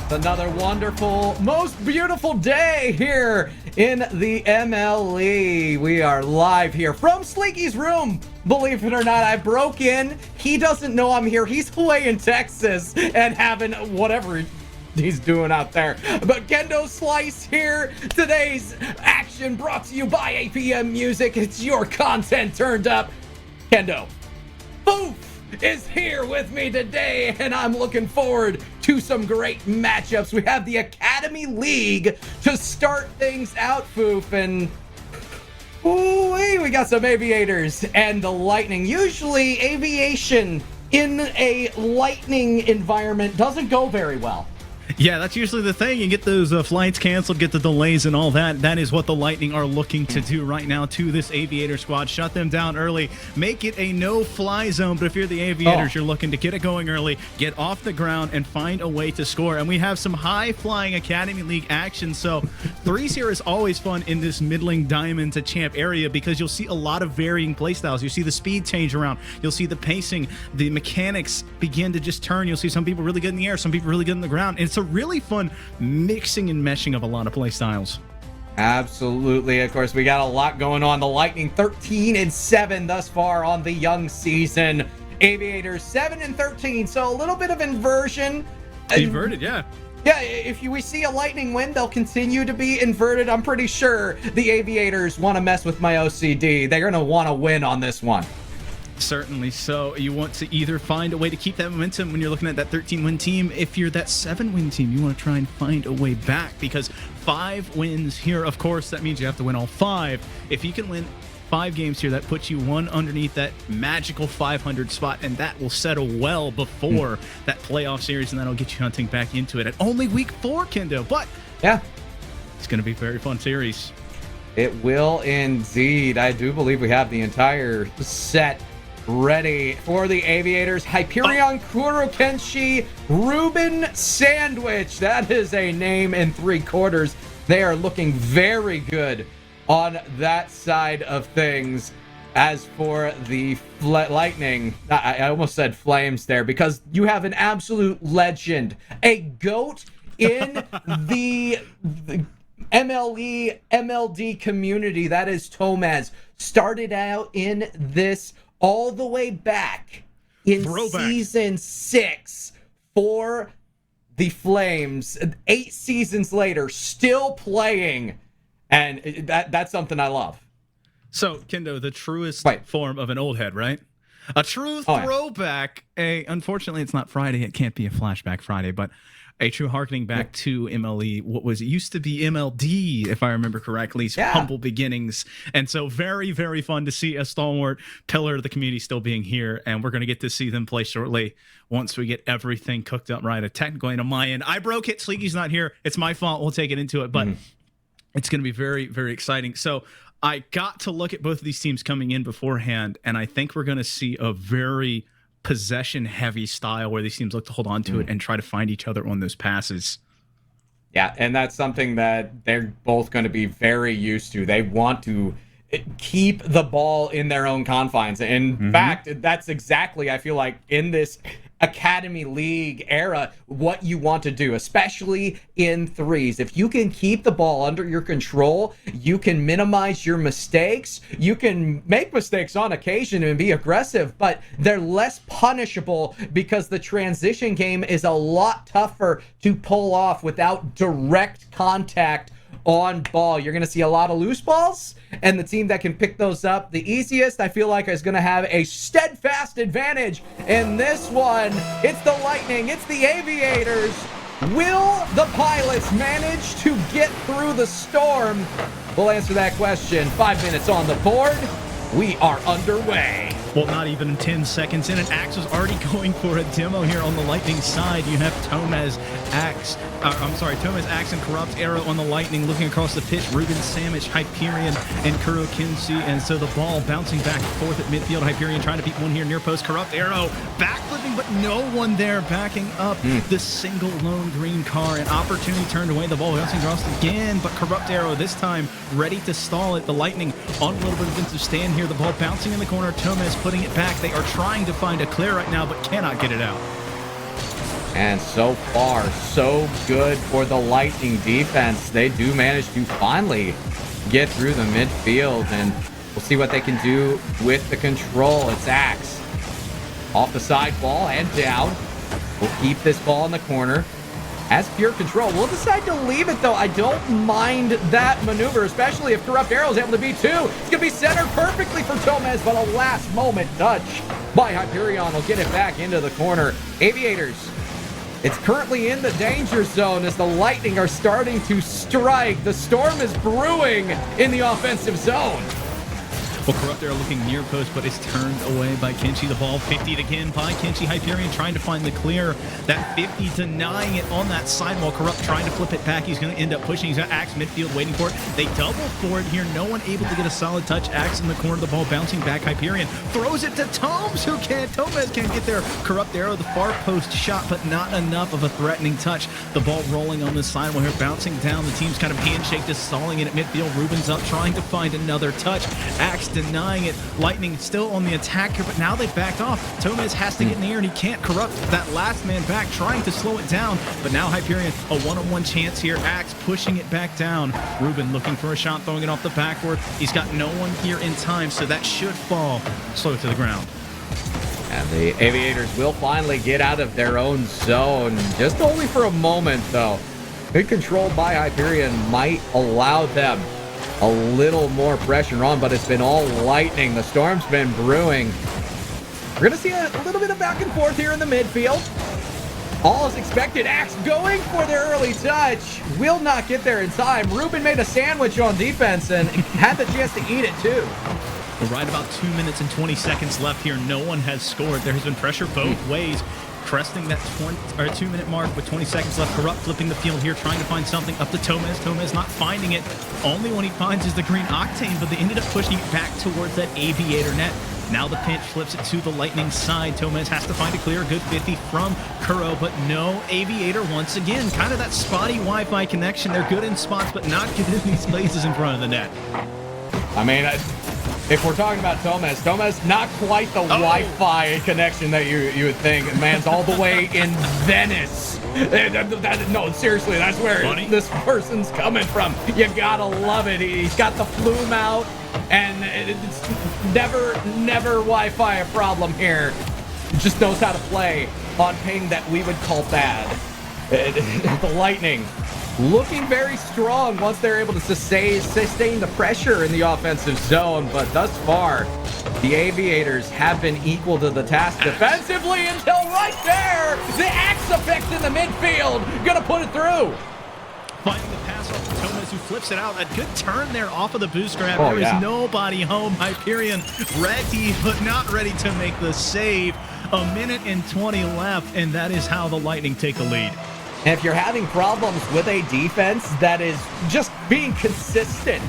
Another wonderful, most beautiful day here in the MLE. We are live here from Sleeky's room. Believe it or not, I broke in. He doesn't know I'm here. He's away in Texas and having whatever he's doing out there. But Kendo Slice here. Today's action brought to you by APM Music. It's your content turned up. Kendo, Boof is here with me today, and I'm looking forward to some great matchups. We have the Academy League to start things out, Foof, and we got some Aviators and the Lightning. Usually aviation in a Lightning environment doesn't go very well. Yeah, that's usually the thing. You get those flights canceled, get the delays and all that. That is what the Lightning are looking to do right now to this Aviator squad. Shut them down early. Make it a no-fly zone. But if you're the Aviators, you're looking to get it going early, get off the ground, and find a way to score. And we have some high-flying Academy League action. So threes here is always fun in this middling diamond to champ area because you'll see a lot of varying playstyle. You see the speed change around. You'll see the pacing. The mechanics begin to just turn. You'll see some people really good in the air, some people really good in the ground. And it's a really fun mixing and meshing of a lot of play styles. Absolutely. Of course, we got a lot going on. The Lightning 13-7 thus far on the young season. Aviators 7-13, so a little bit of inversion. Inverted, yeah. Yeah, if we see a Lightning win, they'll continue to be inverted. I'm pretty sure the Aviators want to mess with my OCD. They're going to want to win on this one. Certainly so. You want to either find a way to keep that momentum when you're looking at that 13-win team. If you're that 7-win team, you want to try and find a way back because 5 wins here, of course, that means you have to win all 5. If you can win 5 games here, that puts you one underneath that magical 500 spot, and that will settle well before that playoff series, and that'll get you hunting back into it at only week 4, Kendo. But yeah, it's going to be a very fun series. It will indeed. I do believe we have the entire set ready for the Aviators. Hyperion Kurokenshi Ruben Sandwich. That is a name in 3/4. They are looking very good on that side of things. As for the Lightning, I almost said Flames there because you have an absolute legend, a GOAT in the MLE, MLD community. That is Tomaz. Started out in this all the way back in season 6 for the Flames. 8 seasons later, still playing, and that's something I love. So, Kendo, the truest form of an old head, right? A true throwback. Unfortunately, it's not Friday. It can't be a flashback Friday, but a true harkening back to MLE, what was used to be MLD, if I remember correctly, humble beginnings. And so very, very fun to see a stalwart pillar of the community still being here. And we're going to get to see them play shortly once we get everything cooked up right. A technical end on my end. I broke it. Sleeky's not here. It's my fault. We'll take it into it. But it's going to be very, very exciting. So I got to look at both of these teams coming in beforehand, and I think we're going to see a very possession-heavy style where these teams look to hold on to it and try to find each other on those passes. Yeah, and that's something that they're both going to be very used to. They want to keep the ball in their own confines. In fact, that's exactly, I feel like, in this Academy League era, what you want to do, especially in threes. If you can keep the ball under your control, you can minimize your mistakes. You can make mistakes on occasion and be aggressive, but they're less punishable because the transition game is a lot tougher to pull off without direct contact on ball. You're going to see a lot of loose balls, and the team that can pick those up the easiest, I feel like, is going to have a steadfast advantage in this one. It's the Lightning. It's the Aviators. Will the pilots manage to get through the storm? We'll answer that question. 5 minutes on the board. We are underway. Well, not even 10 seconds in, and Axe was already going for a demo here on the Lightning side. You have Tomaz, Axe, and Corrupt Arrow on the Lightning looking across the pitch. Ruben Sandwich, Hyperion, and Kuro Kinsey. And so the ball bouncing back and forth at midfield. Hyperion trying to beat one here near post. Corrupt Arrow backflipping, but no one there backing up the single lone green car. An opportunity turned away. The ball bouncing across again, but Corrupt Arrow this time ready to stall it. The Lightning on a little bit of defensive stand here. The ball bouncing in the corner. Tomaz putting it back. They are trying to find a clear right now, but cannot get it out. And so far, so good for the Lightning defense. They do manage to finally get through the midfield, and we'll see what they can do with the control. It's Axe. Off the side ball and down. We'll keep this ball in the corner. Has pure control. We'll decide to leave it, though. I don't mind that maneuver, especially if Corrupt Arrow is able to beat two. It's going to be centered perfectly for Tomez, but a last-moment touch by Hyperion will get it back into the corner. Aviators, it's currently in the danger zone as the Lightning are starting to strike. The storm is brewing in the offensive zone. Well, Corrupt Arrow looking near post, but is turned away by Kenshi. The ball 50'd again by Kenshi. Hyperion trying to find the clear. That 50 denying it on that sidewall. Corrupt trying to flip it back. He's going to end up pushing. He's got Axe midfield waiting for it. They double for it here. No one able to get a solid touch. Axe in the corner. The ball bouncing back. Hyperion throws it to Tomes, who can't. Tomez can't get there. Corrupt Arrow, the far post shot, but not enough of a threatening touch. The ball rolling on the sidewall here, bouncing down. The team's kind of handshake, just stalling it at midfield. Ruben's up, trying to find another touch. Axe denying it. Lightning still on the attack here, but now they've backed off. Tomez has to get in the air, and he can't. Corrupt that last man back, trying to slow it down, but now Hyperion, a one-on-one chance here. Axe pushing it back down. Ruben looking for a shot, throwing it off the backboard. He's got no one here in time, so that should fall slow to the ground. And the Aviators will finally get out of their own zone, just only for a moment, though. Good control by Hyperion might allow them a little more pressure on, but it's been all Lightning. The storm's been brewing. We're going to see a little bit of back and forth here in the midfield. All is expected. Axe going for their early touch. Will not get there in time. Ruben made a sandwich on defense and had the chance to eat it too. We're right about 2 minutes and 20 seconds left here. No one has scored. There has been pressure both ways. Cresting that 2-minute mark with 20 seconds left. Corrupt flipping the field here, trying to find something up to Tomez. Tomez not finding it. Only one he finds is the green octane, but they ended up pushing it back towards that Aviator net. Now the pinch flips it to the Lightning side. Tomez has to find a clear, good 50 from Kuro, but no Aviator once again. Kind of that spotty Wi-Fi connection. They're good in spots, but not good in these places in front of the net. I mean, if we're talking about Tomez, not quite the Wi-Fi connection that you would think. Man's all the way in Venice. No, seriously, that's where this person's coming from. You gotta love it. He's got the flume out, and it's never Wi-Fi a problem here. He just knows how to play on ping that we would call bad. The Lightning looking very strong once they're able to sustain the pressure in the offensive zone, but thus far, the Aviators have been equal to the task defensively until right there, the Axe effect in the midfield, gonna put it through. Finding the pass off to Tomez, who flips it out. A good turn there off of the boost grab. There is nobody home. Hyperion ready, but not ready to make the save. A minute and 20 left, and that is how the Lightning take the lead. And if you're having problems with a defense that is just being consistent,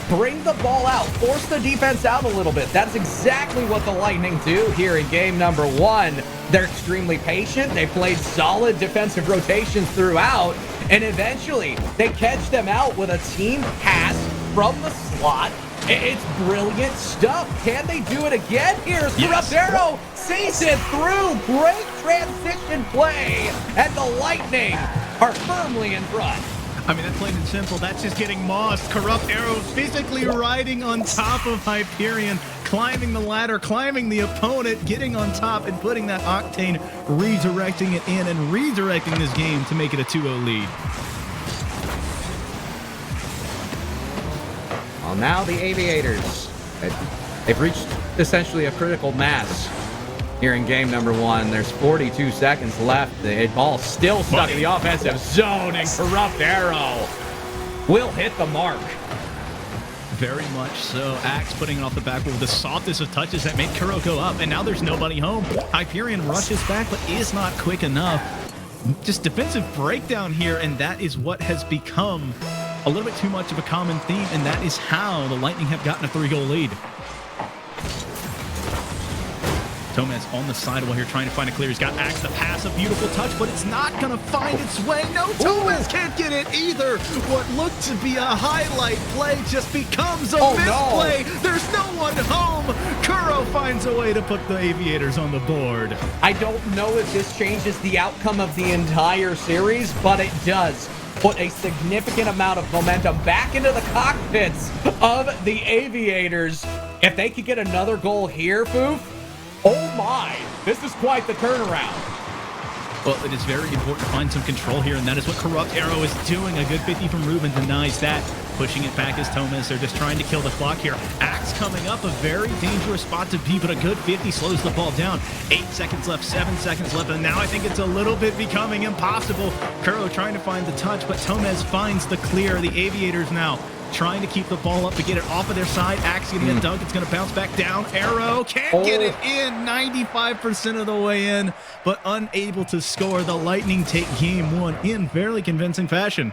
bring the ball out, force the defense out a little bit. That's exactly what the Lightning do here in game number one. They're extremely patient. They played solid defensive rotations throughout, and eventually they catch them out with a team pass from the slot. It's brilliant stuff. Can they do it again? Here's Corrupt Arrow, sees it through. Great transition play, and the Lightning are firmly in front. I mean, that's plain and simple. That's just getting mossed. Corrupt Arrow physically riding on top of Hyperion, climbing the ladder, climbing the opponent, getting on top, and putting that octane, redirecting it in, and redirecting this game to make it a 2-0 lead. Well, now the Aviators, they've reached essentially a critical mass here in game number one. There's 42 seconds left. The ball still stuck in the offensive zone, and Corrupt Arrow will hit the mark. Very much so. Axe putting it off the back with the softest of touches that made Kuro go up, and now there's nobody home. Hyperion rushes back, but is not quick enough. Just defensive breakdown here, and that is what has become a little bit too much of a common theme, and that is how the Lightning have gotten a 3-goal lead. Tomez on the sidewall here trying to find a clear. He's got Axe to pass, a beautiful touch, but it's not going to find its way. No, Tomez can't get it either. What looked to be a highlight play just becomes a misplay. No. There's no one home. Kuro finds a way to put the Aviators on the board. I don't know if this changes the outcome of the entire series, but it does put a significant amount of momentum back into the cockpits of the Aviators. If they could get another goal here, Foof, oh my, this is quite the turnaround. Well, it is very important to find some control here, and that is what Corrupt Arrow is doing. A good 50 from Ruben denies that. Pushing it back is Tomez. They're just trying to kill the clock here. Axe coming up, a very dangerous spot to be, but a good 50 slows the ball down. 8 seconds left, 7 seconds left, and now I think it's a little bit becoming impossible. Kuro trying to find the touch, but Tomez finds the clear. The Aviators now trying to keep the ball up to get it off of their side. Axe getting a dunk. It's going to bounce back down. Arrow can't get it in 95% of the way in, but unable to score. The Lightning take game one in fairly convincing fashion.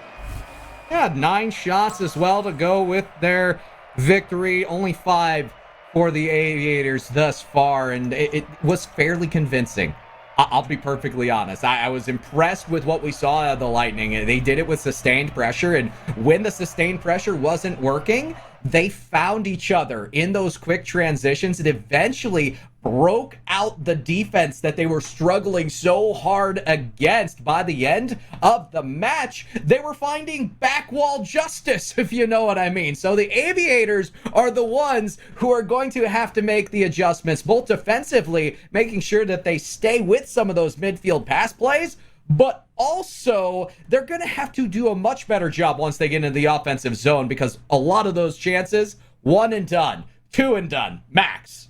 Yeah, 9 shots as well to go with their victory. Only 5 for the Aviators thus far, and it was fairly convincing. I'll be perfectly honest. I was impressed with what we saw out of the Lightning. They did it with sustained pressure, and when the sustained pressure wasn't working, they found each other in those quick transitions and eventually broke out the defense that they were struggling so hard against. By the end of the match, they were finding back wall justice, if you know what I mean. So the Aviators are the ones who are going to have to make the adjustments, both defensively, making sure that they stay with some of those midfield pass plays, but also they're going to have to do a much better job once they get into the offensive zone, because a lot of those chances, 1 and done, 2 and done, max.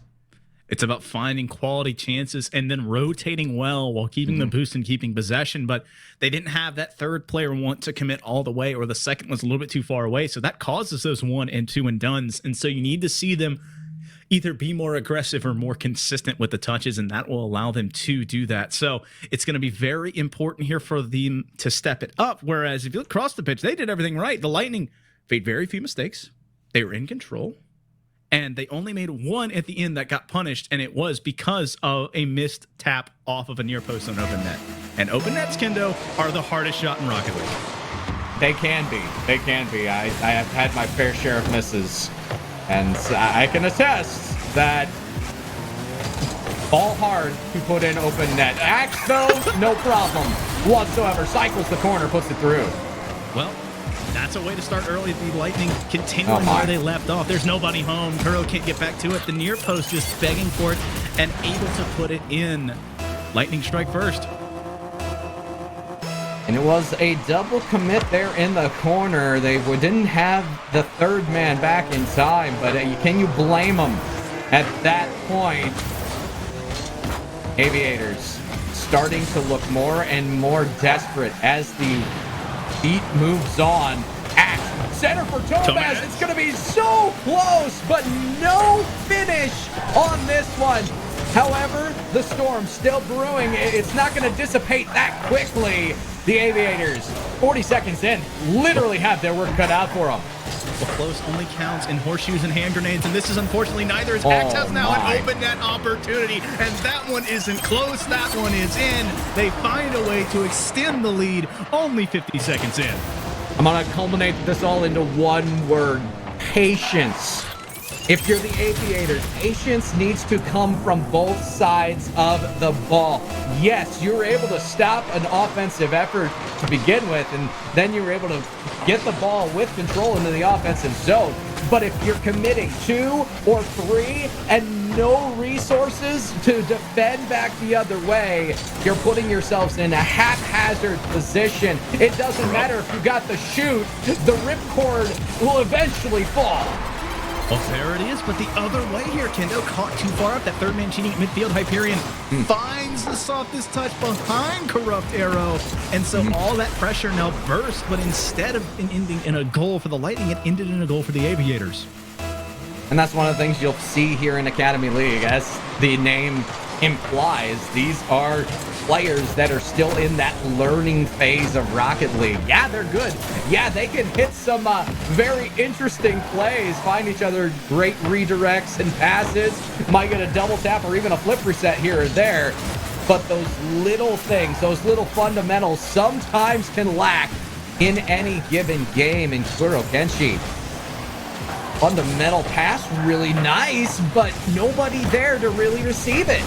It's about finding quality chances and then rotating well while keeping the boost and keeping possession. But they didn't have that third player want to commit all the way, or the second was a little bit too far away. So that causes those 1 and 2 and dones. And so you need to see them either be more aggressive or more consistent with the touches, and that will allow them to do that. So it's going to be very important here for them to step it up. Whereas if you look across the pitch, they did everything right. The Lightning made very few mistakes. They were in control. And they only made 1 at the end that got punished, and it was because of a missed tap off of a near post on open net. And open nets, Kendo, are the hardest shot in Rocket League. They can be. They can be. I have had my fair share of misses, and I can attest that ball hard to put in open net. Axe, though, no problem whatsoever. Cycles the corner, puts it through. Well, that's a way to start early. The Lightning continuing where they left off. There's nobody home. Kuro can't get back to it. The near post just begging for it and able to put it in. Lightning strike first. And it was a double commit there in the corner. They didn't have the third man back in time, but can you blame them at that point? Aviators starting to look more and more desperate as the beat moves on. Axe, center for Tomez. It's going to be so close, but no finish on this one. However, the storm still brewing. It's not going to dissipate that quickly. The Aviators, 40 seconds in, literally have their work cut out for them. Well, close only counts in horseshoes and hand grenades, and this is unfortunately neither. As Axe has now an open net opportunity, and that one isn't close. That one is in. They find a way to extend the lead, only 50 seconds in. I'm going to culminate this all into one word: patience. If you're the Aviators, patience needs to come from both sides of the ball. Yes, you were able to stop an offensive effort to begin with, and then you were able to get the ball with control into the offensive zone. But if you're committing 2 or 3 and no resources to defend back the other way, you're putting yourselves in a haphazard position. It doesn't matter if you got the shoot, the ripcord will eventually fall. Well, there it is, but the other way here. Kendo caught too far up. That third man cheating at midfield. Hyperion finds the softest touch behind Corrupt Arrow. And so all that pressure now burst, but instead of ending in a goal for the Lightning, it ended in a goal for the Aviators. And that's one of the things you'll see here in Academy League. As the name implies, these are players that are still in that learning phase of Rocket League. Yeah, they're good. Yeah, they can hit some very interesting plays, find each other great redirects and passes, might get a double tap or even a flip reset here or there. But those little things, those little fundamentals sometimes can lack in any given game. And Kuro Kenshi, fundamental pass, really nice, but nobody there to really receive it.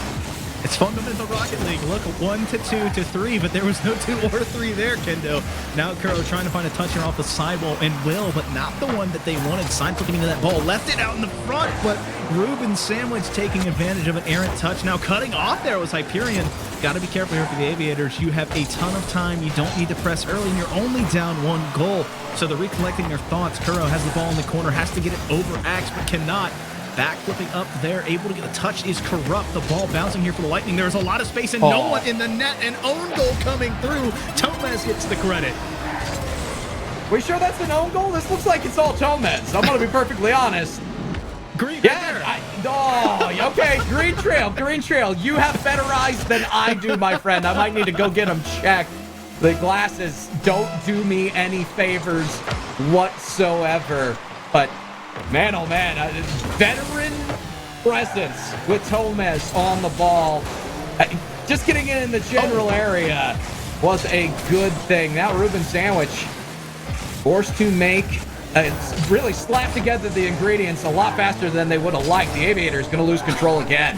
It's fundamental Rocket League. Look, 1 to 2 to 3, but there was no 2 or 3 there, Kendo. Now Kuro trying to find a toucher off the sidewall and will, but not the one that they wanted. Side flipping into that ball, left it out in the front, but Ruben Sandwich taking advantage of an errant touch. Now cutting off there was Hyperion. Got to be careful here for the Aviators. You have a ton of time. You don't need to press early, and you're only down 1 goal. So they're recollecting their thoughts. Kuro has the ball in the corner, has to get it over Axe, but cannot. Back flipping up there, able to get a touch is Corrupt. The ball bouncing here for the Lightning. There's a lot of space and no one in the net. An own goal coming through. Tomez gets the credit. We sure that's an own goal? This looks like it's all Tomez. I'm going to be perfectly honest. Green. Yeah. Okay. Green Trail. You have better eyes than I do, my friend. I might need to go get them checked. The glasses don't do me any favors whatsoever. But man, oh man, veteran presence with Tomez on the ball. Just getting it in the general area was a good thing. Now Ruben Sandwich forced to make, really slap together the ingredients a lot faster than they would have liked. The Aviators going to lose control again.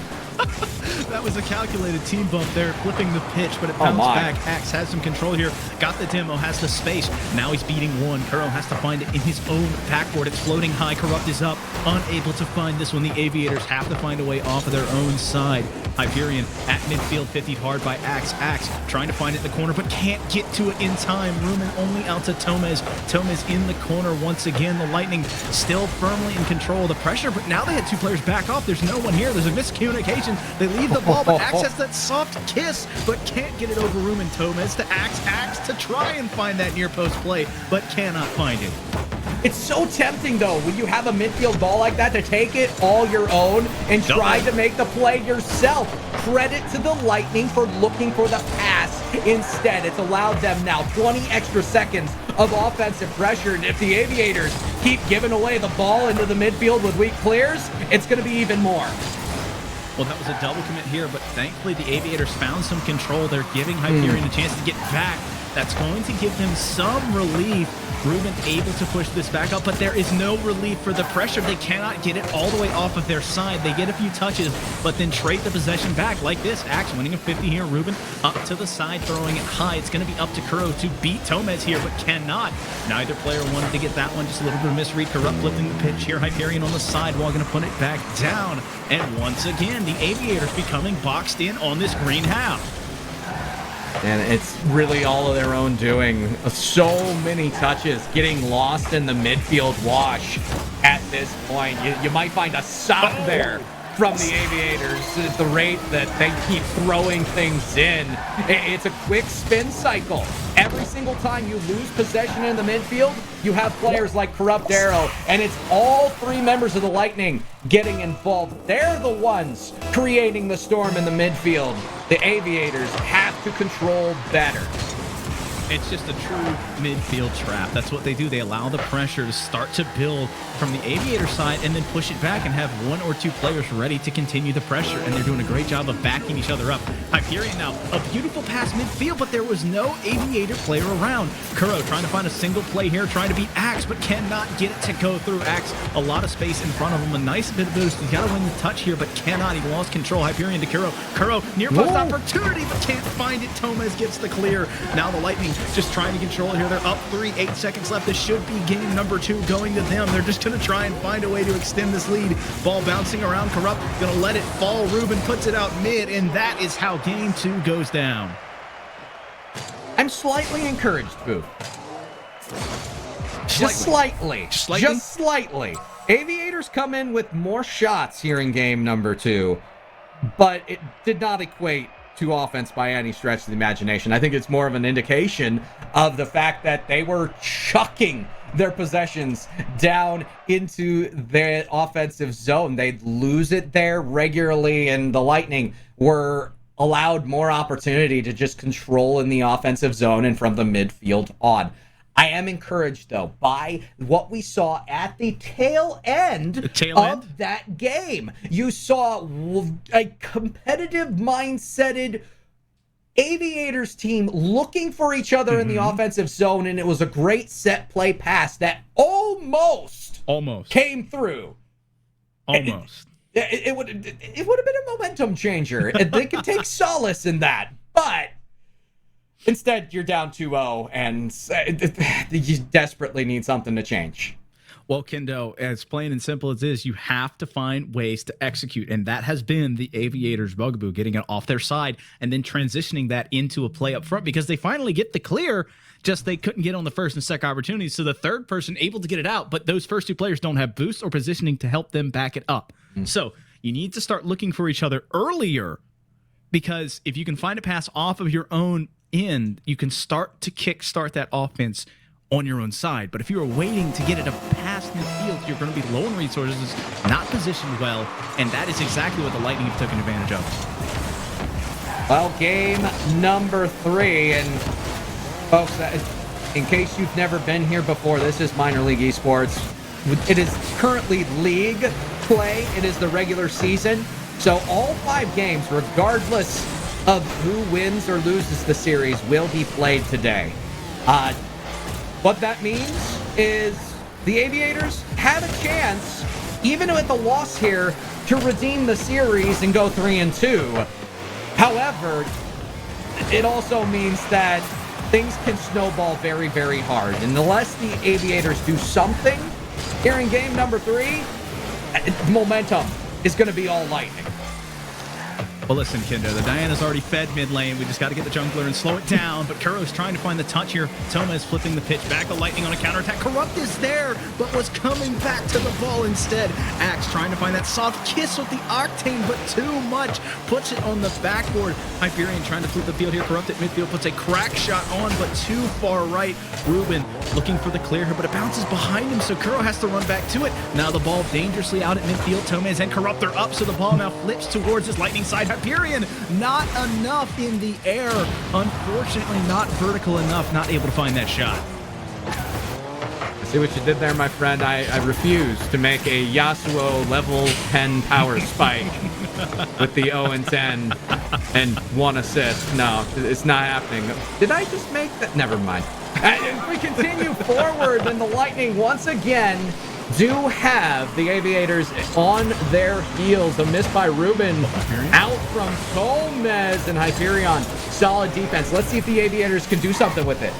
That was a calculated team bump there, flipping the pitch, but it bounced back. Axe has some control here. Got the demo, has the space. Now he's beating one. Kuro has to find it in his own backboard. It's floating high. Corrupt is up, unable to find this one. The Aviators have to find a way off of their own side. Hyperion at midfield, 50'd hard by Axe. Axe trying to find it in the corner, but can't get to it in time. Ruben only out to Tomez. Tomez in the corner once again. The Lightning still firmly in control of the pressure, but now they had 2 players back off. There's no one here. There's a miscommunication. They leave the ball, but Axe has that soft kiss, but can't get it over Ruben. Tomez to Axe. Axe to try and find that near post play, but cannot find it. It's so tempting, though, when you have a midfield ball like that, to take it all your own and try to make the play yourself. Credit to the Lightning for looking for the pass instead. It's allowed them now 20 extra seconds of offensive pressure, and if the Aviators keep giving away the ball into the midfield with weak clears, it's going to be even more. Well, that was a double commit here, but thankfully the Aviators found some control. They're giving Hyperion a chance to get back. That's going to give them some relief. Ruben able to push this back up, but there is no relief for the pressure. They cannot get it all the way off of their side. They get a few touches, but then trade the possession back like this. Axe winning a 50 here. Ruben up to the side, throwing it high. It's going to be up to Kuro to beat Tomez here, but cannot. Neither player wanted to get that one. Just a little bit of misread. Corrupt flipping the pitch here. Hyperion on the sidewall, going to put it back down. And once again, the Aviators becoming boxed in on this green half. And it's really all of their own doing. So many touches getting lost in the midfield wash at this point. You might find a sock there from the Aviators at the rate that they keep throwing things in. It's a quick spin cycle. Every single time you lose possession in the midfield, you have players like Corrupt Arrow, and it's all 3 members of the Lightning getting involved. They're the ones creating the storm in the midfield. The Aviators have to control better. It's just a true midfield trap. That's what they do. They allow the pressure to start to build from the Aviator side and then push it back and have 1 or 2 players ready to continue the pressure, and they're doing a great job of backing each other up. Hyperion now, a beautiful pass midfield, but there was no Aviator player around. Kuro trying to find a single play here, trying to beat Axe, but cannot get it to go through. Axe, a lot of space in front of him. A nice bit of boost. He's got to win the touch here, but cannot. He lost control. Hyperion to Kuro. Kuro, near post opportunity, but can't find it. Tomez gets the clear. Now the Lightning just trying to control it here. They're up 3, 8 seconds left. This should be game number 2 going to them. They're just going to try and find a way to extend this lead. Ball bouncing around. Corrupt going to let it fall. Ruben puts it out mid, and that is how game 2 goes down. I'm slightly encouraged, Boo. Just slightly. Just slightly. Aviators come in with more shots here in game number 2, but it did not equate to offense by any stretch of the imagination. I think it's more of an indication of the fact that they were chucking their possessions down into their offensive zone. They'd lose it there regularly, and the Lightning were allowed more opportunity to just control in the offensive zone and from the midfield on. I am encouraged, though, by what we saw at the tail end of that game. You saw a competitive mindseted Aviators team looking for each other in the offensive zone, and it was a great set play pass that almost came through. Almost. It would have been a momentum changer. They can take solace in that, but instead, you're down 2-0, and you desperately need something to change. Well, Kendo, as plain and simple as this, you have to find ways to execute, and that has been the Aviators' bugaboo, getting it off their side and then transitioning that into a play up front, because they finally get the clear, just they couldn't get on the first and second opportunities, so the third person able to get it out, but those first two players don't have boosts or positioning to help them back it up. So you need to start looking for each other earlier, because if you can find a pass off of your own end, you can start to kickstart that offense on your own side. But if you are waiting to get it past midfield, you're going to be low in resources, not positioned well, and that is exactly what the Lightning have taken advantage of. Well, game number 3, and folks, in case you've never been here before, this is Minor League Esports. It is currently league play. It is the regular season. So all 5 games, regardless of who wins or loses the series, will be played today. What that means is the Aviators have a chance, even with the loss here, to redeem the series and go 3-2. However, it also means that things can snowball very, very hard. And unless the Aviators do something here in game number 3, momentum is going to be all Lightning. Well, listen, Kendo, the Diana's already fed mid lane. We just got to get the jungler and slow it down. But Kuro's trying to find the touch here. Thomas flipping the pitch back. The Lightning on a counterattack. Corrupt is there, but was coming back to the ball instead. Axe trying to find that soft kiss with the Octane, but too much. Puts it on the backboard. Hyperion trying to flip the field here. Corrupt at midfield. Puts a crack shot on, but too far right. Ruben looking for the clear here, but it bounces behind him, so Kuro has to run back to it. Now the ball dangerously out at midfield. Thomas and Corrupt are up, so the ball now flips towards his Lightning side. Hyperion, not enough in the air. Unfortunately, not vertical enough, not able to find that shot. I see what you did there, my friend. I refuse to make a Yasuo level 10 power spike with the 0-10 and 1 assist. No, it's not happening. Did I just make that? Never mind. If we continue forward, then the Lightning once again do have the Aviators on their heels. A miss by Ruben out from Gomez, and Hyperion. Solid defense. Let's see if the Aviators can do something with it.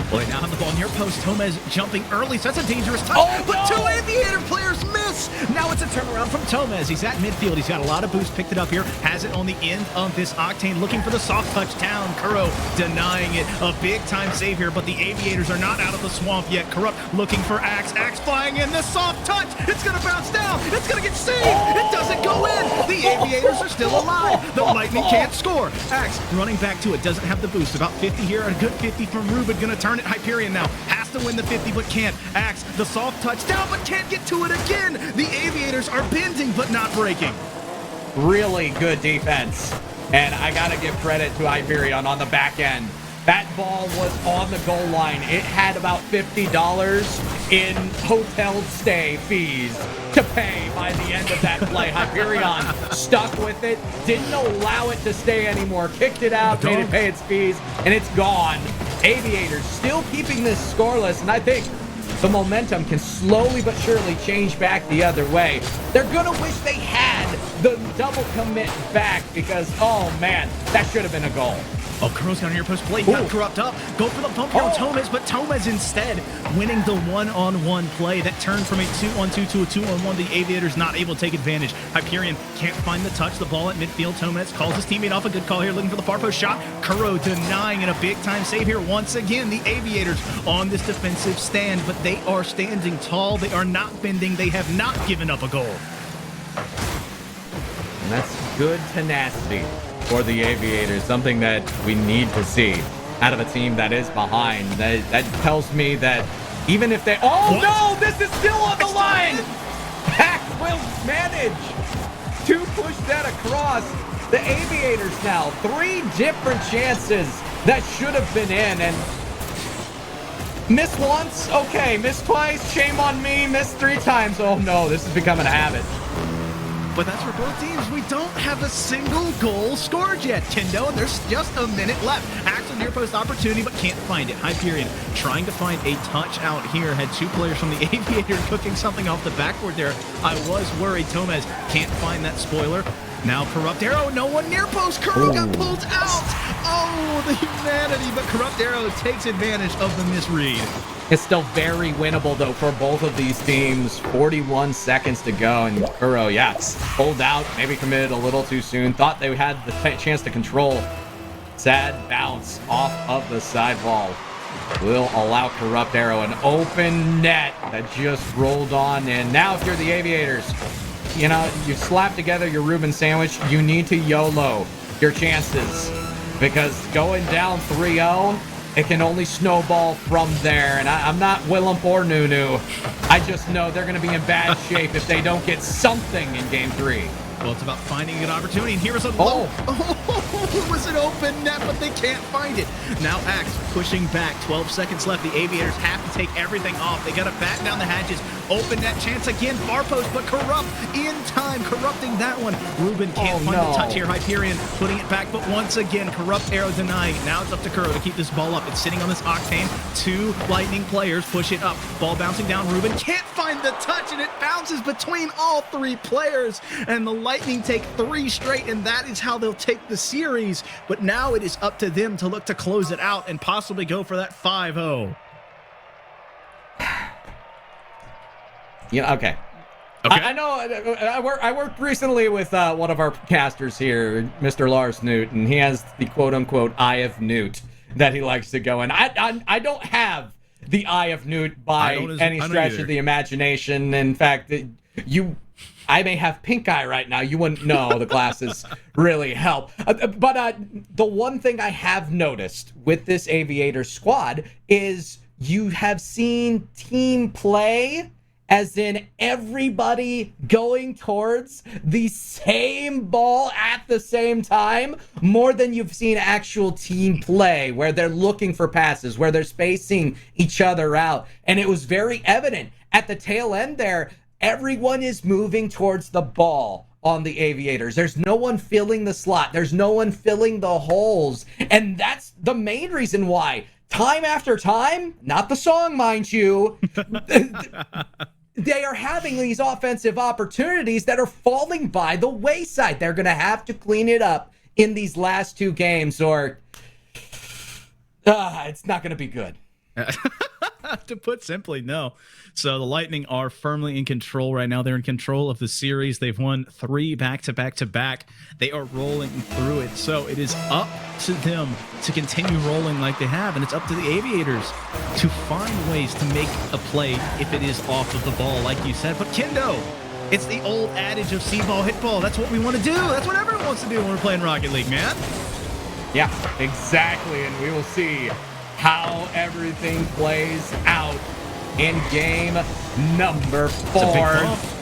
Well, they now have the ball near post. Thomas jumping early, so that's a dangerous touch. But 2 Aviator players miss. Now it's a turnaround from Thomas. He's at midfield. He's got a lot of boost, picked it up here. Has it on the end of this Octane, looking for the soft touch down. Kuro denying it. A big-time save here, but the Aviators are not out of the swamp yet. Corrupt looking for Axe. Axe flying in. The soft touch. It's going to bounce down. It's going to get saved. It doesn't go in. The Aviators are still alive. The Lightning can't score. Axe running back to it. Doesn't have the boost. About 50 here. A good 50 from Ruben. Going to turn it. Hyperion now has to win the 50, but can't. Axe, the soft touch down, but can't get to it again. The Aviators are bending, but not breaking. Really good defense. And I got to give credit to Hyperion on the back end. That ball was on the goal line. It had about $50 in hotel stay fees to pay by the end of that play. Hyperion stuck with it, didn't allow it to stay anymore, kicked it out, made it pay its fees, and it's gone. Aviators still keeping this scoreless, and I think the momentum can slowly but surely change back the other way. They're going to wish they had the double commit back because, oh man, that should have been a goal. Oh, Kuro's got a near post play. Got Corrupt up. Go for the bump here on Thomas, but Thomas instead winning the one-on-one play. That turned from a 2-on-2 to a 2-on-1. The Aviators not able to take advantage. Hyperion can't find the touch. The ball at midfield. Thomas calls his teammate off. A good call here, looking for the far post shot. Kuro denying, and a big-time save here once again. The Aviators on this defensive stand, but they are standing tall. They are not bending. They have not given up a goal. And that's good tenacity for the Aviators, something that we need to see out of a team that is behind. That tells me that even if they... Oh, what? No! This is still on the line! Pack will manage to push that across. The Aviators now, 3 different chances that should have been in, and miss once, okay, miss twice, shame on me, miss 3 times. Oh no, this is becoming a habit. But that's for both teams. We don't have a single goal scored yet, Kendo, and there's just a minute left. Actual near post opportunity, but can't find it. Hyperion trying to find a touch out here. Had 2 players from the Aviator cooking something off the backboard there. I was worried. Tomez can't find that spoiler. Now Corrupt Arrow, no one near post. Kuro got pulled out. Oh, the humanity, but Corrupt Arrow takes advantage of the misread. It's still very winnable, though, for both of these teams. 41 seconds to go, and Kuro, yeah, pulled out, maybe committed a little too soon. Thought they had the chance to control. Sad bounce off of the sidewall. Will allow Corrupt Arrow an open net that just rolled on in. Now, if you're the Aviators, you know, you slap together your Reuben sandwich, you need to YOLO your chances. Because going down 3-0, it can only snowball from there. And I'm not Willem or Nunu. I just know they're going to be in bad shape if they don't get something in Game 3. Well, it's about finding an opportunity, and here's a low. Oh, it was an open net, but they can't find it. Now Axe pushing back. 12 seconds left. The Aviators have to take everything off. They got to batten down the hatches. Open net chance again. Far post, but Corrupt in time, corrupting that one. Reuben can't find the touch here. Hyperion putting it back, but once again, Corrupt Arrow denying. Now it's up to Kuro to keep this ball up. It's sitting on this Octane. 2 Lightning players push it up. Ball bouncing down. Reuben can't find the touch, and it bounces between all 3 players. And the Lightning take 3 straight, and that is how they'll take the series. But now it is up to them to look to close it out and possibly go for that 5-0. Yeah, okay. I know. I worked recently with one of our casters here, Mr. Lars Newt, and he has the quote-unquote Eye of Newt that he likes to go in. I don't have the Eye of Newt by any stretch of the imagination. In fact, I may have pink eye right now. You wouldn't know. The glasses really help. But the one thing I have noticed with this Aviator squad is you have seen team play, as in everybody going towards the same ball at the same time, more than you've seen actual team play, where they're looking for passes, where they're spacing each other out. And it was very evident at the tail end there. Everyone is moving towards the ball on the Aviators. There's no one filling the slot. There's no one filling the holes. And that's the main reason why, time after time, not the song, mind you, they are having these offensive opportunities that are falling by the wayside. They're going to have to clean it up in these last 2 games, or it's not going to be good. To put simply, no. So the Lightning are firmly in control right now. They're in control of the series. They've won 3 back-to-back-to-back. They are rolling through it. So it is up to them to continue rolling like they have, and it's up to the Aviators to find ways to make a play if it is off of the ball, like you said. But Kendo, it's the old adage of see ball, hit ball. That's what we want to do. That's what everyone wants to do when we're playing Rocket League, man. Yeah, exactly. And we will see how everything plays out in game number 4.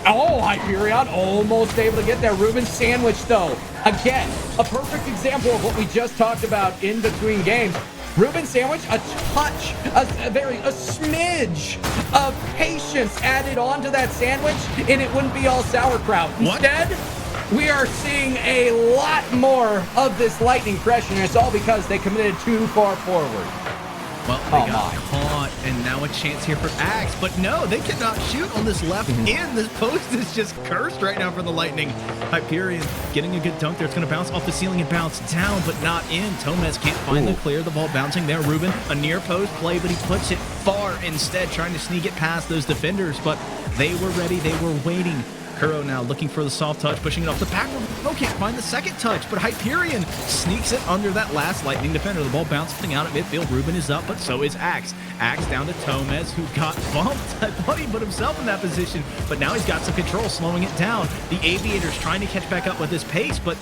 Oh, Hyperion almost able to get there. Reuben sandwich, though. Again, a perfect example of what we just talked about in between games. Reuben sandwich, a touch, a smidge of patience added onto that sandwich, and it wouldn't be all sauerkraut. Instead, we are seeing a lot more of this Lightning pressure, and it's all because they committed too far forward. Well, they got caught, and now a chance here for Axe. But no, they cannot shoot on this left end. This post is just cursed right now for the Lightning. Hyperion getting a good dunk there. It's going to bounce off the ceiling and bounce down, but not in. Tomez can't find the clear. The ball bouncing there. Reuben, a near post play, but he puts it far instead, trying to sneak it past those defenders. But they were ready. They were waiting. Kuro now looking for the soft touch, pushing it off the backward. Oh, can't find the second touch, but Hyperion sneaks it under that last Lightning defender. The ball bouncing out at midfield. Reuben is up, but so is Axe. Axe down to Tomez, who got bumped. I thought he put himself in that position, but now he's got some control, slowing it down. The Aviators trying to catch back up with his pace, but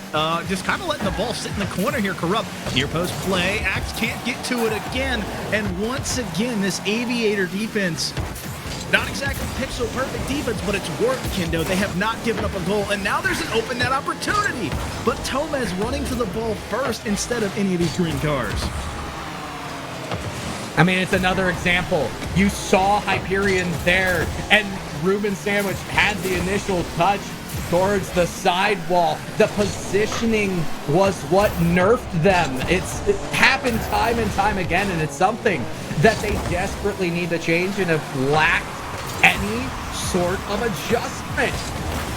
just kind of letting the ball sit in the corner here. Corrupt near post play. Axe can't get to it again, and once again, this Aviator defense Not exactly pixel perfect defense, but it's worked, Kendo. They have not given up a goal, and now there's an open net opportunity. But Tomez running to the ball first instead of any of these green cars. I mean, it's another example. You saw Hyperion there, and Ruben Sandwich had the initial touch towards the sidewall. The positioning was what nerfed them. It happened time and time again, and it's something that they desperately need to change and have lacked any sort of adjustment.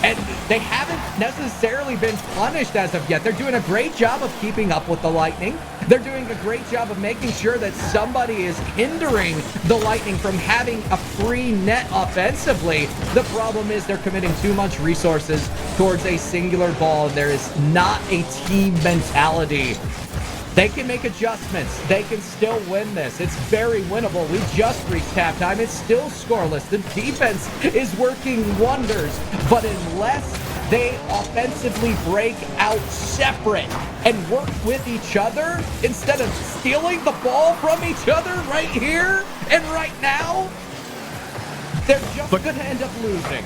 And they haven't necessarily been punished as of yet. They're doing a great job of keeping up with the Lightning. They're doing a great job of making sure that somebody is hindering the Lightning from having a free net offensively. The problem is they're committing too much resources towards a singular ball, and there is not a team mentality. They can make adjustments. They can still win this. It's very winnable. We just reached halftime. It's still scoreless. The defense is working wonders. But unless they offensively break out separate and work with each other instead of stealing the ball from each other right here and right now, they're just going to end up losing.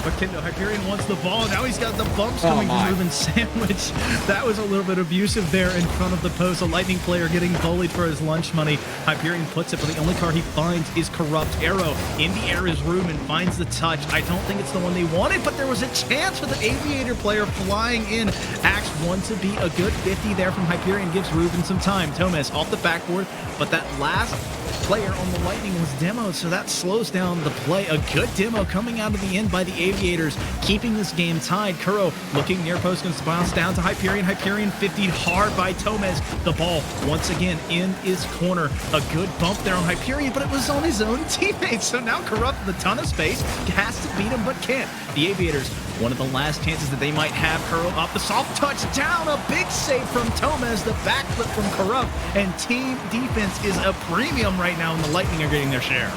But Kendo, Hyperion wants the ball. Now he's got the bumps coming from Ruben Sandwich. That was a little bit abusive there in front of the post. A Lightning player getting bullied for his lunch money. Hyperion puts it, but the only car he finds is Corrupt Arrow. In the air is Ruben, finds the touch. I don't think it's the one they wanted, but there was a chance for the Aviator player flying in. Axe wants to be a good 50 there from Hyperion, gives Ruben some time. Tomez off the backboard, but that last player on the Lightning was demoed, so that slows down the play. A good demo coming out of the end by the Aviators, keeping this game tied. Kuro looking near post, going to bounce down to Hyperion. Hyperion 50'd hard by Tomez. The ball once again in his corner. A good bump there on Hyperion, but it was on his own teammates. So now Corrupt with a ton of space, has to beat him, but can't. The Aviators, one of the last chances that they might have. Kuro off the soft touch down. A big save from Tomez. The backflip from Corrupt, and team defense is a premium right now, and the Lightning are getting their share.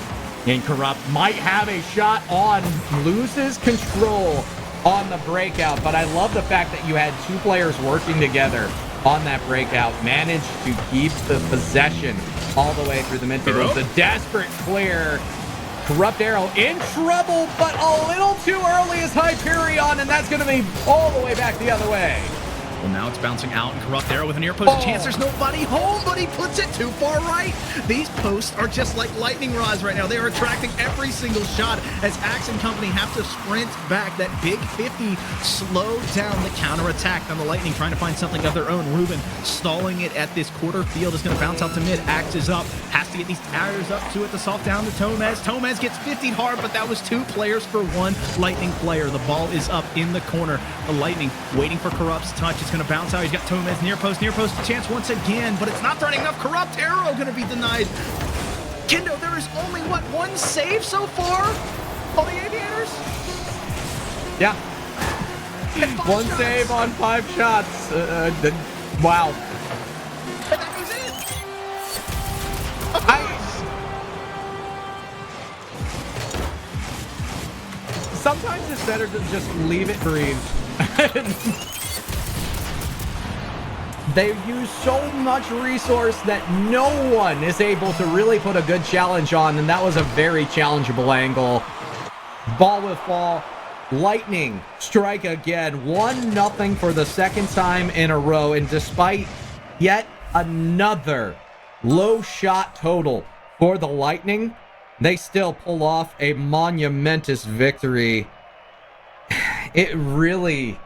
And Corrupt might have a shot on, loses control on the breakout, but I love the fact that you had two players working together on that breakout, managed to keep the possession all the way through the midfield. It was a desperate clear. Corrupt Arrow in trouble, but a little too early is Hyperion, and that's going to be all the way back the other way. Well, now it's bouncing out, and Corrupt Arrow with an near post chance. There's nobody home, but he puts it too far right. These posts are just like lightning rods right now. They are attracting every single shot as Axe and company have to sprint back. That big 50 slowed down the counterattack. Now the Lightning trying to find something of their own. Ruben stalling it at this quarter field. Is going to bounce out to mid. Axe is up. Has to get these tires up to it. The soft down to Tomez. Tomez gets 50'd hard, but that was two players for one Lightning player. The ball is up in the corner. The Lightning waiting for Corrupt's touch. It's going to bounce out. He's got Tomez near post chance once again, but it's not throwing enough. Corrupt Arrow going to be denied. Kendo, there is only, what, one save so far on the Aviators? Yeah. One shots. Save on 5 shots. Wow. But that was it. Sometimes it's better to just leave it breathe. They use so much resource that no one is able to really put a good challenge on, and that was a very challengeable angle. Ball will fall. Lightning strike again. 1-0 for the second time in a row, and despite yet another low shot total for the Lightning, they still pull off a monumentous victory. It really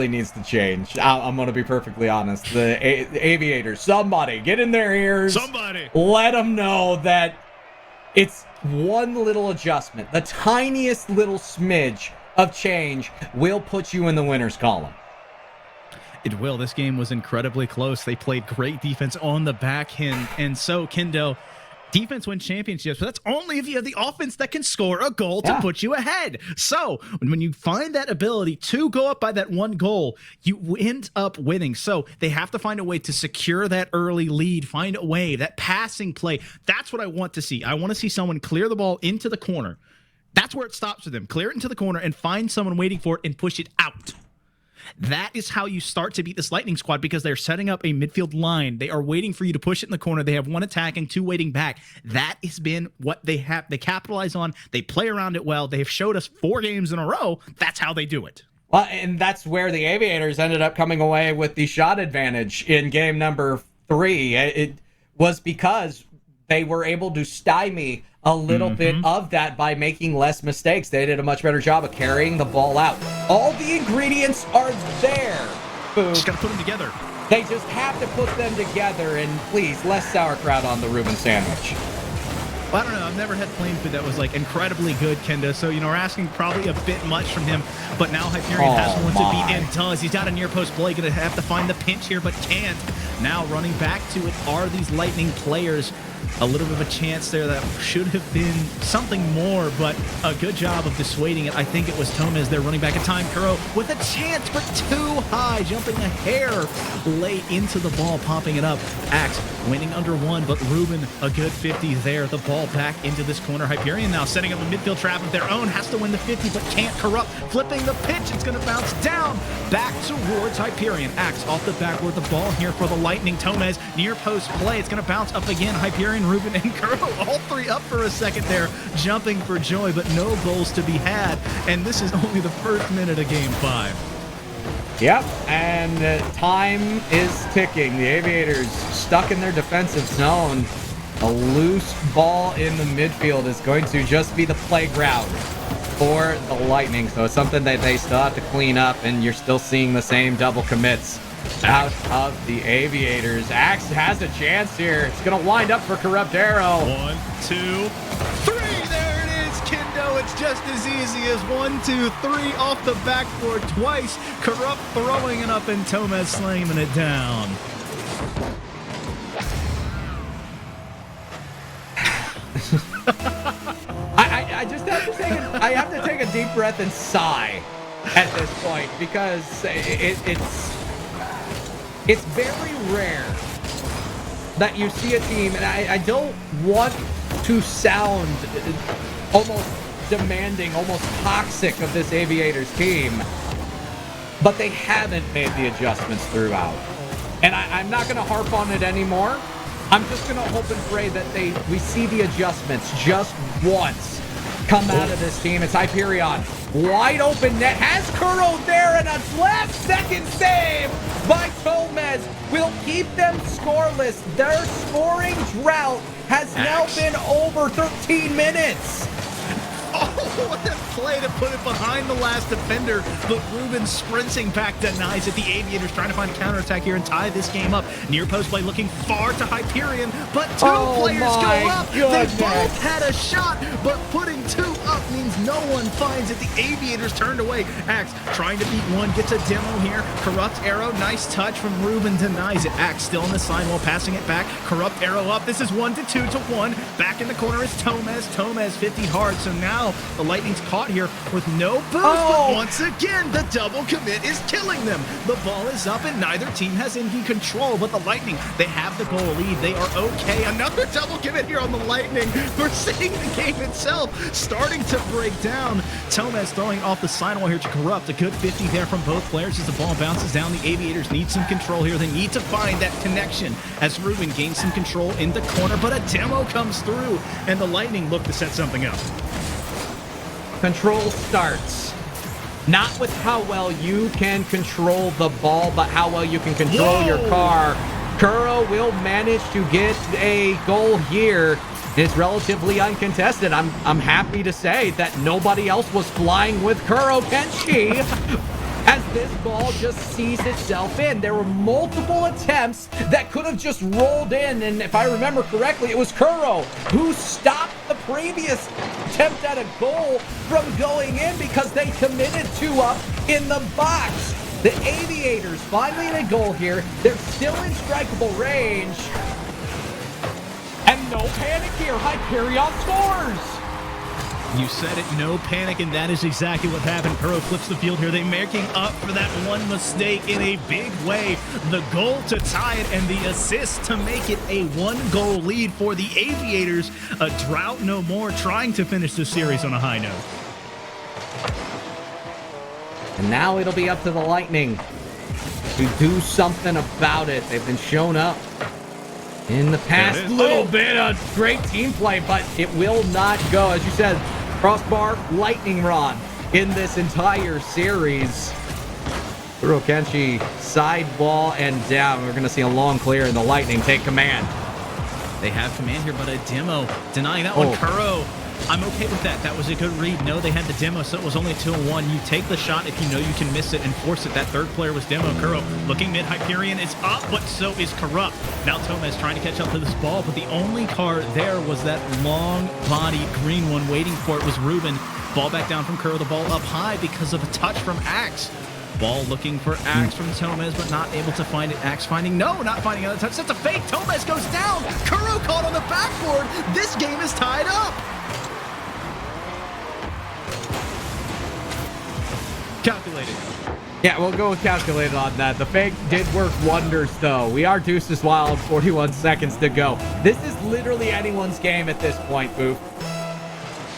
needs to change. I'm going to be perfectly honest. The Aviators, somebody get in their ears. Somebody. Let them know that it's one little adjustment. The tiniest little smidge of change will put you in the winner's column. It will. This game was incredibly close. They played great defense on the back end. And so, Kendo, defense wins championships, but that's only if you have the offense that can score a goal to put you ahead. So when you find that ability to go up by that one goal, you end up winning. So they have to find a way to secure that early lead, find a way, that passing play. That's what I want to see. I want to see someone clear the ball into the corner. That's where it stops for them. Clear it into the corner and find someone waiting for it and push it out. That is how you start to beat this Lightning squad, because they're setting up a midfield line. They are waiting for you to push it in the corner. They have one attacking, two waiting back. That has been what they have. They capitalize on. They play around it well. They have showed us 4 games in a row. That's how they do it. Well, and that's where the Aviators ended up coming away with the shot advantage in game number 3. It was because they were able to stymie a little bit of that by making less mistakes. They did a much better job of carrying the ball out. All the ingredients are there. Just got to put them together. They just have to put them together, and please, less sauerkraut on the Reuben sandwich. Well, I don't know. I've never had plain food that was like incredibly good, Kenda. So, we're asking probably a bit much from him. But now Hyperion has one to beat and does. He's got a near post play. Going to have to find the pinch here, but can't. Now running back to it are these Lightning players. A little bit of a chance there that should have been something more, but a good job of dissuading it. I think it was Tomez there running back in time. Kuro with a chance, but too high, jumping a hair late into the ball, popping it up. Axe winning under 1, but Reuben a good 50 there. The ball back into this corner. Hyperion now setting up a midfield trap of their own. Has to win the 50, but can't. Corrupt flipping the pitch. It's going to bounce down back towards Hyperion. Axe off the backward. The ball here for the Lightning. Tomez near post play. It's going to bounce up again. Hyperion, Reuben, and Kuro, all 3 up for a second there, jumping for joy, but no goals to be had. And this is only the first minute of game 5. Yep, and time is ticking. The Aviators stuck in their defensive zone. A loose ball in the midfield is going to just be the playground for the Lightning. So it's something that they still have to clean up, and you're still seeing the same double commits out of the Aviators. Axe has a chance here. It's going to wind up for Corrupt Arrow. 1, 2, 3. There it is, Kendo. It's just as easy as 1, 2, 3 off the backboard twice. Corrupt throwing it up, and Tomez slamming it down. I just have to take a deep breath and sigh at this point, because it's very rare that you see a team, and I don't want to sound almost demanding, almost toxic of this Aviators team, but they haven't made the adjustments throughout. And I'm not going to harp on it anymore. I'm just going to hope and pray that we see the adjustments just once come out of this team. It's Hyperion. Wide open net. Has Kuro there, and a last-second save by Tomez will keep them scoreless. Their scoring drought has now been over 13 minutes. Oh, what a play to put it behind the last defender, but Reuben sprinting back denies it. The Aviators trying to find a counterattack here and tie this game up. Near post play looking far to Hyperion, but 2 players go up. Goodness. They both had a shot, but putting 2 up means no one finds it. The Aviators turned away. Axe trying to beat one, gets a demo here. Corrupt Arrow, nice touch from Reuben, denies it. Axe still in the sign while passing it back. Corrupt Arrow up. This is 1 to 2 to 1. Back in the corner is Tomez. Tomez 50 hard, so now the Lightning's caught here with no boost, but once again, the double commit is killing them. The ball is up, and neither team has any control, but the Lightning, they have the goal lead. They are okay. Another double commit here on the Lightning. We're seeing the game itself starting to break down. Tomez throwing off the sidewall here to Corrupt. A good 50 there from both players as the ball bounces down. The Aviators need some control here. They need to find that connection as Reuben gains some control in the corner, but a demo comes through, and the Lightning look to set something up. Control starts not with how well you can control the ball, but how well you can control your car. Kuro will manage to get a goal here. It's relatively uncontested. I'm happy to say that nobody else was flying with Kuro Kenshi as this ball just sees itself in. There were multiple attempts that could have just rolled in, and if I remember correctly, it was Kuro who stopped the previous attempt at a goal from going in because they committed 2 up in the box. The Aviators finally in a goal here. They're still in strikeable range. And no panic here. Hyperion scores. You said it, no panic, and that is exactly what happened. Kuro flips the field here. They're making up for that one mistake in a big way. The goal to tie it and the assist to make it a 1-goal lead for the Aviators. A drought no more, trying to finish the series on a high note. And now it'll be up to the Lightning to do something about it. They've been shown up in the past little bit of great team play, but it will not go. As you said, crossbar, lightning rod in this entire series. Kuro Kenshi, side ball and down. We're going to see a long clear and the Lightning take command. They have command here, but a demo denying that one. Kuro, I'm okay with that. That was a good read. No, they had the demo, so it was only a 2-1. You take the shot if you know you can miss it and force it. That third player was demo. Kuro looking mid. Hyperion is up, but so is Corrupt. Now Tomez trying to catch up to this ball, but the only car there was that long body green one. Waiting for it was Ruben. Ball back down from Kuro. The ball up high because of a touch from Axe. Ball looking for Axe from Tomez, but not able to find it. Axe finding, no, not finding another touch. That's a fake. Tomez goes down. Kuro caught on the backboard. This game is tied up. Calculated. Yeah, we'll go with calculated on that. The fake did work wonders, though. We are Deuces Wild, 41 seconds to go. This is literally anyone's game at this point, Boof.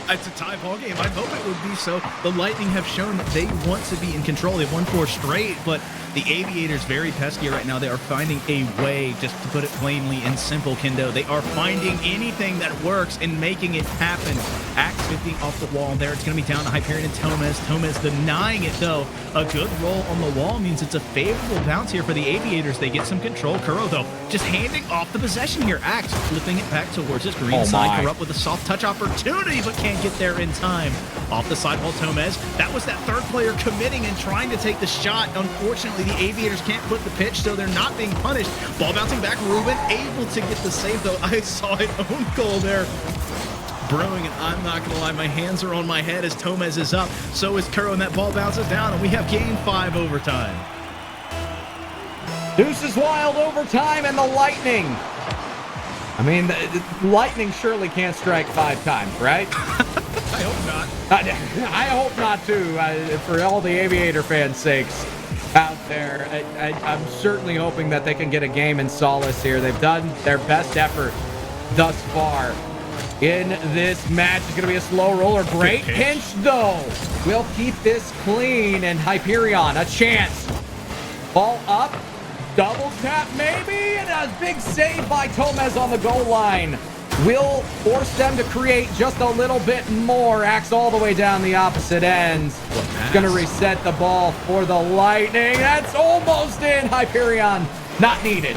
It's a tie ball game. I hope it would be so. The Lightning have shown that they want to be in control. They've won 4 straight, but the Aviators very pesky right now. They are finding a way, just to put it plainly and simple, Kendo. They are finding anything that works and making it happen. Axe 50 off the wall there. It's going to be down to Hyperion and Tomez. Tomez denying it, though. A good roll on the wall means it's a favorable bounce here for the Aviators. They get some control. Kuro, though, just handing off the possession here. Axe flipping it back towards his green side. Corrupt with a soft touch opportunity, but can't get there in time. Off the sidewall, Tomez. That was that third player committing and trying to take the shot. Unfortunately, the Aviators can't put the pitch, so they're not being punished. Ball bouncing back. Ruben able to get the save, though. I saw an own goal there brewing, and I'm not going to lie, my hands are on my head as Tomez is up. So is Kuro, and that ball bounces down, and we have game 5 overtime. Deuces Wild overtime, and the Lightning. I mean, the Lightning surely can't strike 5 times, right? I hope not. I hope not, too, for all the Aviator fans' sakes out there. I'm certainly hoping that they can get a game in solace here. They've done their best effort thus far in this match. It's going to be a slow roller. Great pinch, though. We'll keep this clean, and Hyperion, a chance. Ball up. Double tap, maybe, and a big save by Tomez on the goal line. Will force them to create just a little bit more. Axe all the way down the opposite end. Going to reset the ball for the Lightning. That's almost in. Hyperion, not needed.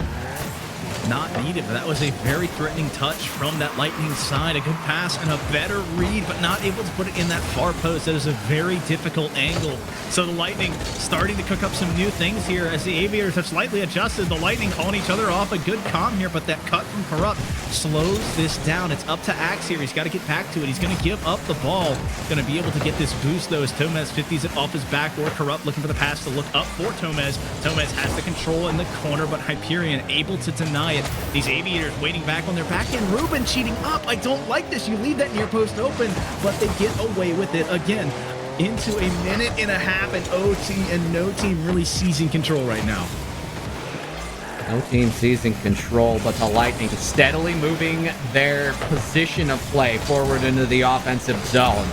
Not needed, but that was a very threatening touch from that Lightning side. A good pass and a better read, but not able to put it in that far post. That is a very difficult angle. So the Lightning starting to cook up some new things here as the Aviators have slightly adjusted. The Lightning calling each other off. A good calm here, but that cut from Corrupt slows this down. It's up to Axe here. He's got to get back to it. He's going to give up the ball. Going to be able to get this boost, though, as Tomez 50s it off his back. Or Corrupt looking for the pass to look up for Tomez. Tomez has the control in the corner, but Hyperion able to deny it. These Aviators waiting back on their back end. Ruben cheating up. I don't like this. You leave that near post open, but they get away with it again. Into a minute and a half, and OT and no team really seizing control right now. No team seizing control, but the Lightning steadily moving their position of play forward into the offensive zone.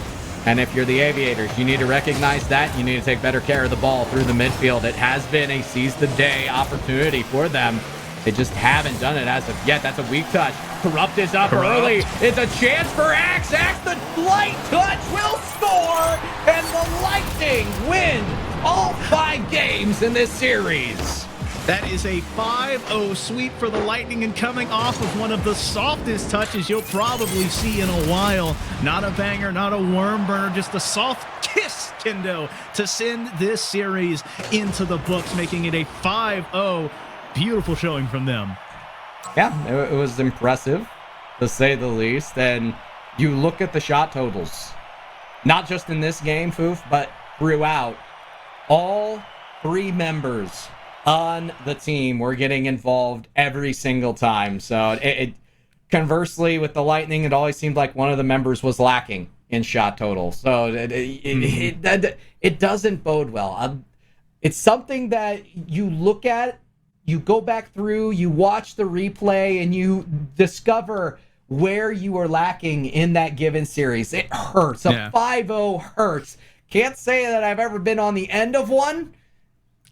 And if you're the Aviators, you need to recognize that. You need to take better care of the ball through the midfield. It has been a seize-the-day opportunity for them. They just haven't done it as of yet. That's a weak touch. Corrupt is up early. It's a chance for Axe. Axe, the light touch will score, and the Lightning win all 5 games in this series. That is a 5-0 sweep for the Lightning, and coming off of one of the softest touches you'll probably see in a while. Not a banger, not a worm burner, just a soft kiss, Kendo, to send this series into the books, making it a 5-0. Beautiful showing from them. Yeah, it was impressive, to say the least. And you look at the shot totals, not just in this game, Foof, but throughout. All 3 members on the team were getting involved every single time. So conversely, with the Lightning, it always seemed like one of the members was lacking in shot total. So it doesn't bode well. It's something that you look at, you go back through, you watch the replay, and you discover where you are lacking in that given series. It hurts. A 5-0 hurts. Can't say that I've ever been on the end of one.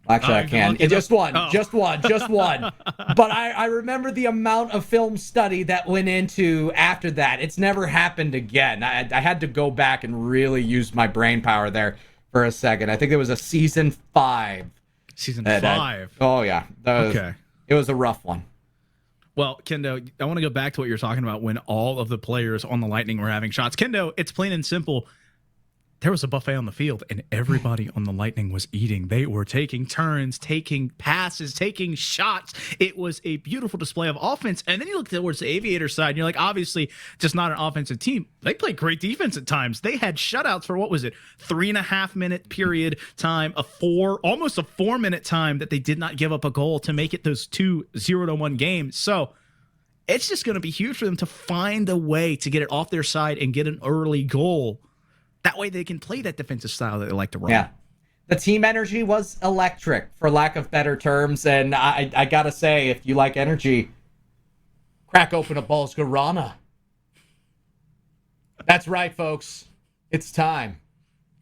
Actually, I can. Just one. But I remember the amount of film study that went into after that. It's never happened again. I had to go back and really use my brain power there for a second. I think it was a season 5. Season 5. Oh, yeah. Okay. It was a rough one. Well, Kendo, I want to go back to what you're talking about when all of the players on the Lightning were having shots. Kendo, it's plain and simple. There was a buffet on the field, and everybody on the Lightning was eating. They were taking turns, taking passes, taking shots. It was a beautiful display of offense. And then you look towards the Aviators side, and you're like, obviously, just not an offensive team. They played great defense at times. They had shutouts for, 3.5-minute period time, almost a 4-minute time that they did not give up a goal to make it those 2 0-1 games. So it's just going to be huge for them to find a way to get it off their side and get an early goal. That way they can play that defensive style that they like to run. Yeah. The team energy was electric, for lack of better terms. And I got to say, if you like energy, crack open a Balls Guarana. That's right, folks. It's time.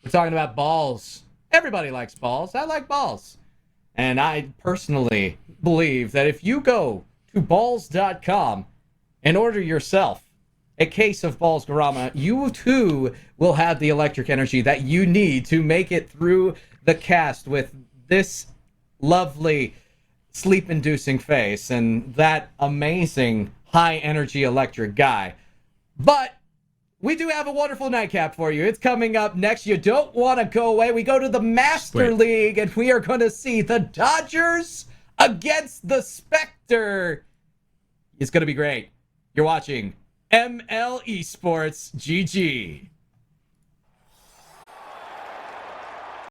We're talking about balls. Everybody likes balls. I like balls. And I personally believe that if you go to balls.com and order yourself a case of Balls Guarana, you too will have the electric energy that you need to make it through the cast with this lovely sleep-inducing face and that amazing high-energy electric guy. But we do have a wonderful nightcap for you. It's coming up next. You don't want to go away. We go to the Master League, and we are going to see the Dodgers against the Spectre. It's going to be great. You're watching MLE Esports. GG.